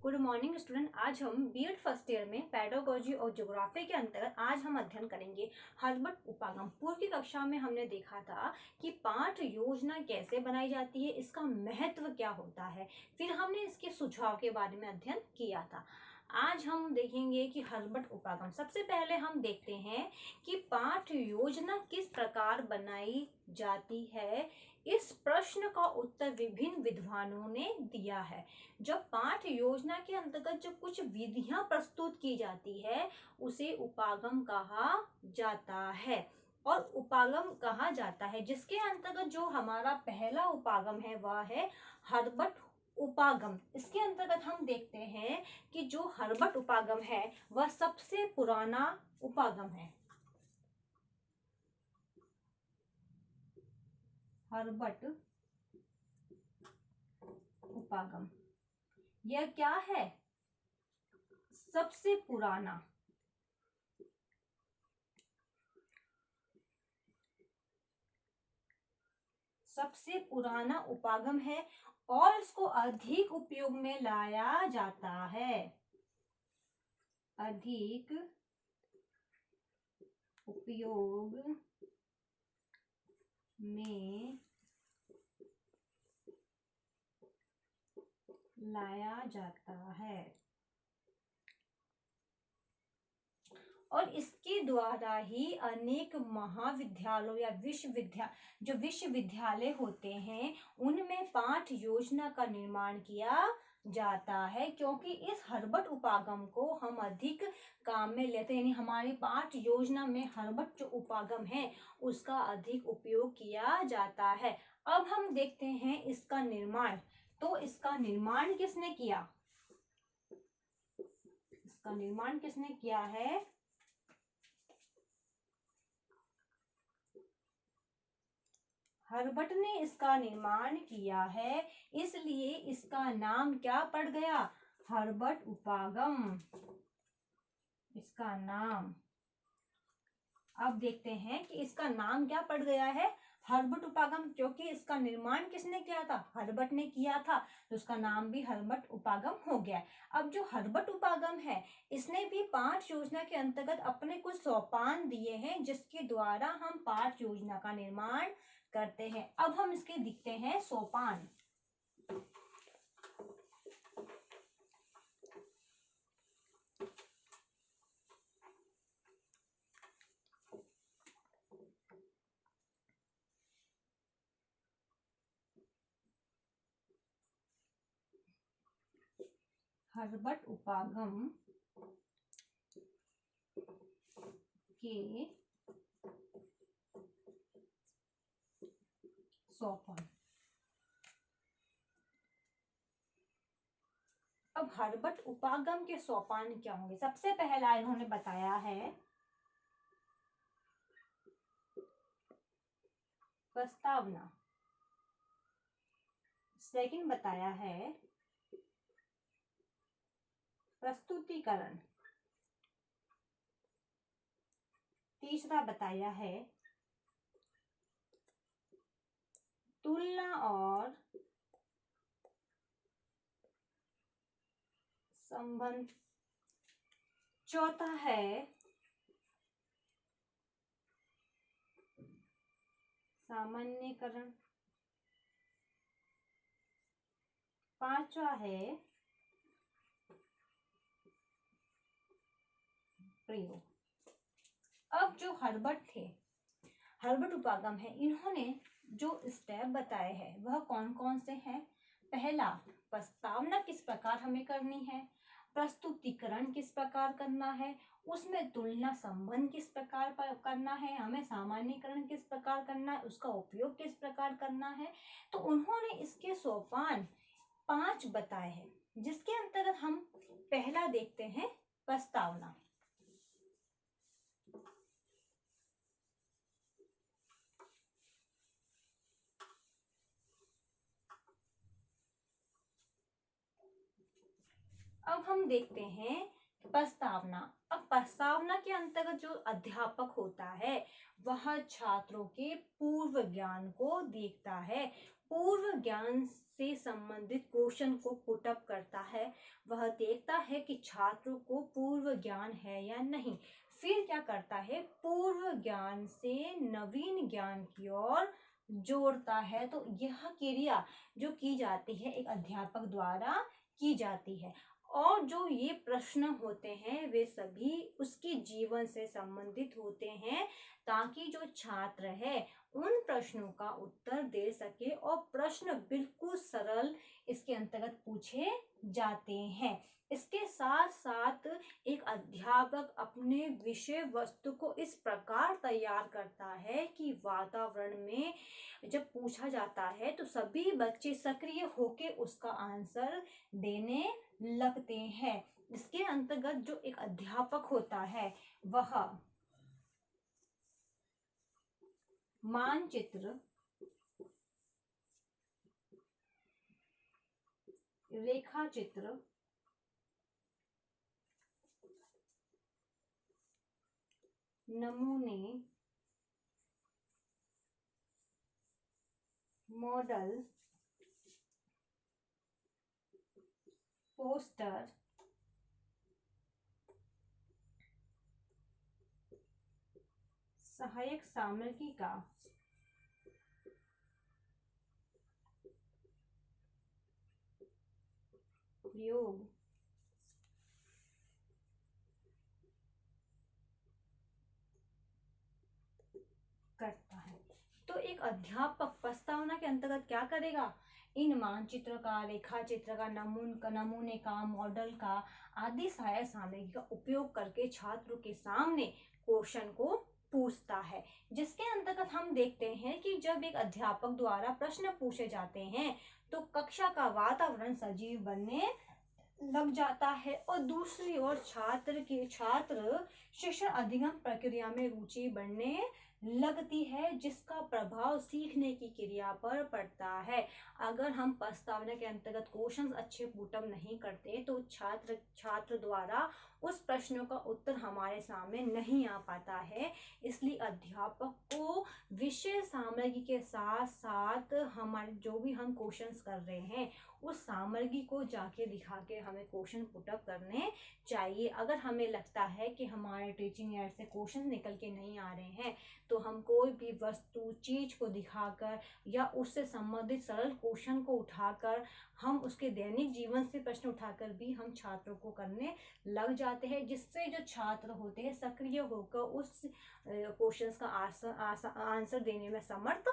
Good morning student. आज हम BEd first year में पेडागोजी और ज्योग्राफी के अंतर्गत आज हम अध्ययन करेंगे हर्बट उपागम। पूर्व की कक्षा में हमने देखा था कि पाठ योजना कैसे बनाई जाती है, इसका महत्व क्या होता है, फिर हमने इसके सुझाव के बारे में अध्ययन किया था। आज हम देखेंगे कि हर्बट उपागम। सबसे पहले हम देखते हैं कि पाठ योजना किस प्रकार बनाई जाती है। इस प्रश्न का उत्तर विभिन्न विद्वानों ने दिया है। जब पाठ योजना के अंतर्गत जो कुछ विधियां प्रस्तुत की जाती है उसे उपागम कहा जाता है। और उपागम कहा जाता है जिसके अंतर्गत जो हमारा पहला उपागम है वह है हर्बट उपागम। इसके अंतर्गत हम देखते हैं कि जो हर्बट उपागम है वह सबसे पुराना उपागम है। हर्बट उपागम यह क्या है? सबसे पुराना उपागम है और इसको अधिक उपयोग में लाया जाता है। अधिक उपयोग में लाया जाता है और इसके द्वारा ही अनेक महाविद्यालयों या विश्वविद्यालय होते हैं उनमें पाठ योजना का निर्माण किया जाता है, क्योंकि इस हर्बट उपागम को हम अधिक काम में लेते हैं। यानी हमारी पाठ योजना में हर्बट जो उपागम है उसका अधिक उपयोग किया जाता है। अब हम देखते हैं इसका निर्माण। तो इसका निर्माण किसने किया? इसका निर्माण किसने किया है? हर्बट ने इसका निर्माण किया है, इसलिए इसका नाम क्या पड़ गया? हर्बट उपागम। इसका नाम अब देखते हैं कि इसका नाम क्या पड़ गया है? हर्बट उपागम, क्योंकि इसका निर्माण किसने किया था? हर्बट ने किया था, तो उसका नाम भी हर्बट उपागम हो गया। अब जो हर्बट उपागम है इसने भी पाठ योजना के अंतर्गत अपने कुछ सोपान दिए हैं जिसके द्वारा हम पाठ योजना का निर्माण करते हैं। अब हम इसके दिखते हैं सोपान। हर्बट उपागम के सोपान। अब हर्बट उपागम के सोपान क्या होंगे? सबसे पहला इन्होंने बताया है प्रस्तावना। सेकंड बताया है प्रस्तुतिकरण। तीसरा बताया है तुलना और संबंध। चौथा है सामान्यीकरण। पांचवा है प्रयोग। अब जो हर्बट उपागम है, इन्होंने जो स्टेप बताए हैं वह कौन कौन से हैं? पहला, प्रस्तावना किस प्रकार हमें करनी है, प्रस्तुतिकरण किस प्रकार करना है, उसमें तुलना संबंध किस प्रकार करना है, हमें सामान्यीकरण किस प्रकार करना है, उसका उपयोग किस प्रकार करना है। तो उन्होंने इसके सोपान 5 बताए हैं, जिसके अंतर्गत हम पहला देखते हैं प्रस्तावना। अब हम देखते हैं प्रस्तावना। अब प्रस्तावना के अंतर्गत जो अध्यापक होता है वह छात्रों के पूर्व ज्ञान को देखता है। पूर्व ज्ञान से संबंधित क्वेश्चन को पुटअप करता है। वह देखता है कि छात्रों को पूर्व ज्ञान है या नहीं। फिर क्या करता है, पूर्व ज्ञान से नवीन ज्ञान की ओर जोड़ता है। तो यह क्रिया जो की जाती है एक अध्यापक द्वारा की जाती है। और जो ये प्रश्न होते हैं वे सभी उसके जीवन से संबंधित होते हैं, ताकि जो छात्र है उन प्रश्नों का उत्तर दे सके। और प्रश्न बिल्कुल सरल इसके अंतर्गत पूछे जाते हैं। इसके साथ साथ एक अध्यापक अपने विषय वस्तु को इस प्रकार तैयार करता है कि वातावरण में जब पूछा जाता है तो सभी बच्चे सक्रिय होकर उसका आंसर देने लगते हैं। इसके अंतर्गत जो एक अध्यापक होता है वह मानचित्र, रेखा चित्र, नमूने, मॉडल, पोस्टर, सहायक सामग्री का प्रयोग करता है। तो एक अध्यापक प्रस्तावना के अंतर्गत क्या करेगा, इन मानचित्र का, रेखा चित्र का, नमूने का, मॉडल का आदि सहायक सामग्री का उपयोग करके छात्रों के सामने क्वेश्चन को पूछता है। जिसके अंतर्गत हम देखते हैं कि जब एक अध्यापक द्वारा प्रश्न पूछे जाते हैं तो कक्षा का वातावरण सजीव बनने लग जाता है। और दूसरी ओर छात्र शिक्षण अधिगम प्रक्रिया में रुचि बढ़ने लगती है, जिसका प्रभाव सीखने की क्रिया पर पड़ता है। अगर हम प्रस्तावना के अंतर्गत क्वेश्चंस अच्छे पुटअप नहीं करते तो छात्र द्वारा उस प्रश्नों का उत्तर हमारे सामने नहीं आ पाता है। इसलिए अध्यापक को विषय सामग्री के साथ साथ हमारे जो भी हम क्वेश्चंस कर रहे हैं उस सामग्री को जाके दिखा के हमें क्वेश्चन पुटअप करने चाहिए। अगर हमें लगता है कि हमारे टीचिंग एड से क्वेश्चन निकल के नहीं आ रहे हैं तो हम कोई भी वस्तु चीज को दिखाकर या उससे संबंधित सरल क्वेश्चन को उठाकर हम उसके दैनिक जीवन से प्रश्न उठाकर भी हम छात्रों को करने लग जाते हैं, जिससे जो छात्र होते हैं सक्रिय होकर उस क्वेश्चन का आंसर देने में समर्थ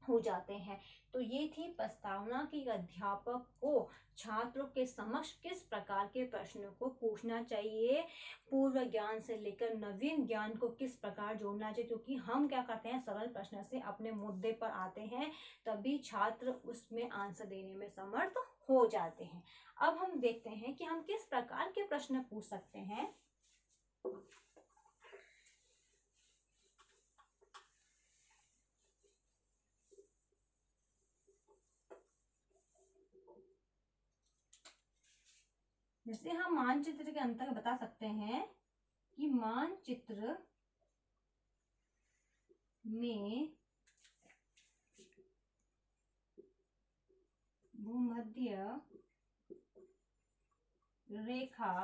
हो जाते हैं। तो ये थी प्रस्तावना की अध्यापक को छात्रों के समक्ष किस प्रकार के प्रश्नों को पूछना चाहिए, पूर्व ज्ञान से लेकर नवीन ज्ञान को किस प्रकार जोड़ना चाहिए। क्योंकि हम क्या करते हैं, सरल प्रश्न से अपने मुद्दे पर आते हैं, तभी छात्र उसमें आंसर देने में समर्थ हो जाते हैं। अब हम देखते हैं कि हम किस प्रकार के प्रश्न पूछ सकते हैं। जैसे हम मानचित्र के अंतर बता सकते हैं कि मानचित्र में भूमध्य रेखा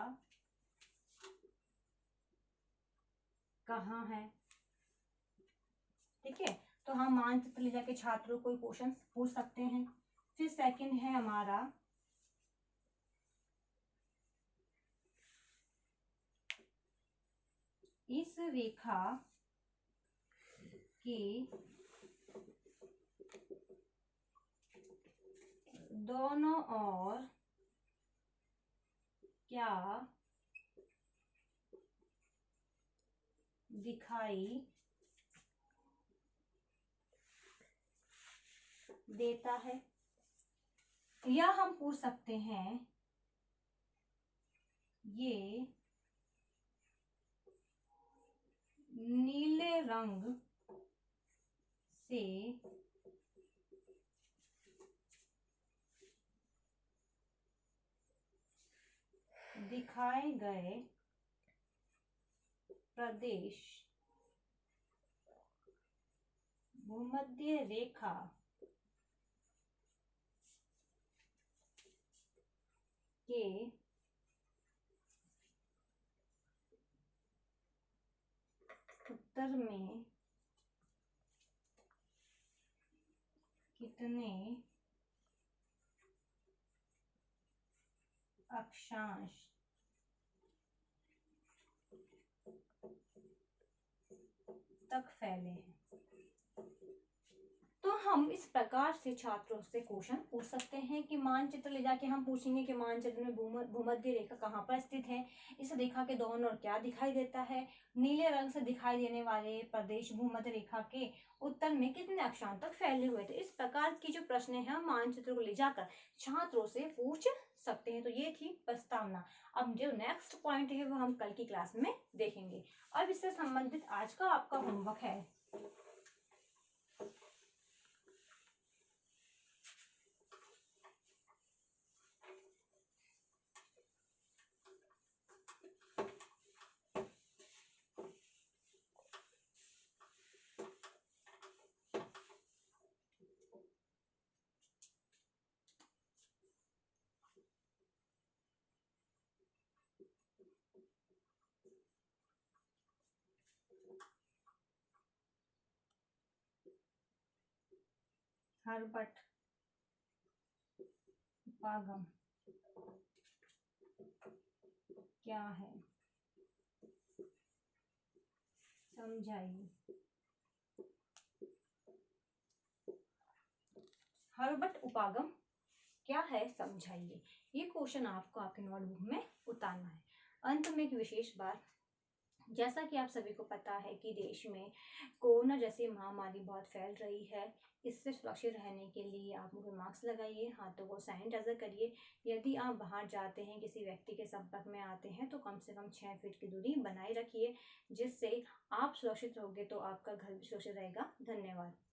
कहाँ है। ठीक है, तो हम मानचित्र ले जाके छात्रों को क्वेश्चन पूछ सकते हैं। फिर सेकंड है हमारा इस रेखा के दोनों ओर क्या दिखाई देता है। या हम पूछ सकते हैं ये नीले रंग से दिखाए गए प्रदेश भूमध्य रेखा के उत्तर में कितने अक्षांश तक फैले हैं। तो हम इस प्रकार से छात्रों से क्वेश्चन पूछ सकते हैं कि मानचित्र ले जाके हम पूछेंगे कि मानचित्र में भूमध्य रेखा कहाँ पर स्थित है, इस रेखा के दोनों ओर क्या दिखाई देता है, नीले रंग से दिखाई देने वाले प्रदेश भूमध्य रेखा के उत्तर में कितने अक्षांश तक फैले हुए थे। इस प्रकार की जो प्रश्न है हम मानचित्र को ले जाकर छात्रों से पूछ सकते हैं। तो ये थी प्रस्तावना। अब जो नेक्स्ट पॉइंट है वो हम कल की क्लास में देखेंगे। अब इससे संबंधित आज का आपका होमवर्क है हर्बट उपागम क्या है, समझाइए। हर्बट उपागम क्या है, समझाइए। ये क्वेश्चन आपको आपके नोटबुक में उतारना है। अंत में एक विशेष बात, जैसा कि आप सभी को पता है कि देश में कोरोना जैसी महामारी बहुत फैल रही है। इससे सुरक्षित रहने के लिए आप मुझे मास्क लगाइए, हाथों को सैनिटाइजर करिए। यदि आप बाहर जाते हैं, किसी व्यक्ति के संपर्क में आते हैं, तो कम से कम 6 फीट की दूरी बनाए रखिए, जिससे आप सुरक्षित रहोगे तो आपका घर भी सुरक्षित रहेगा। धन्यवाद।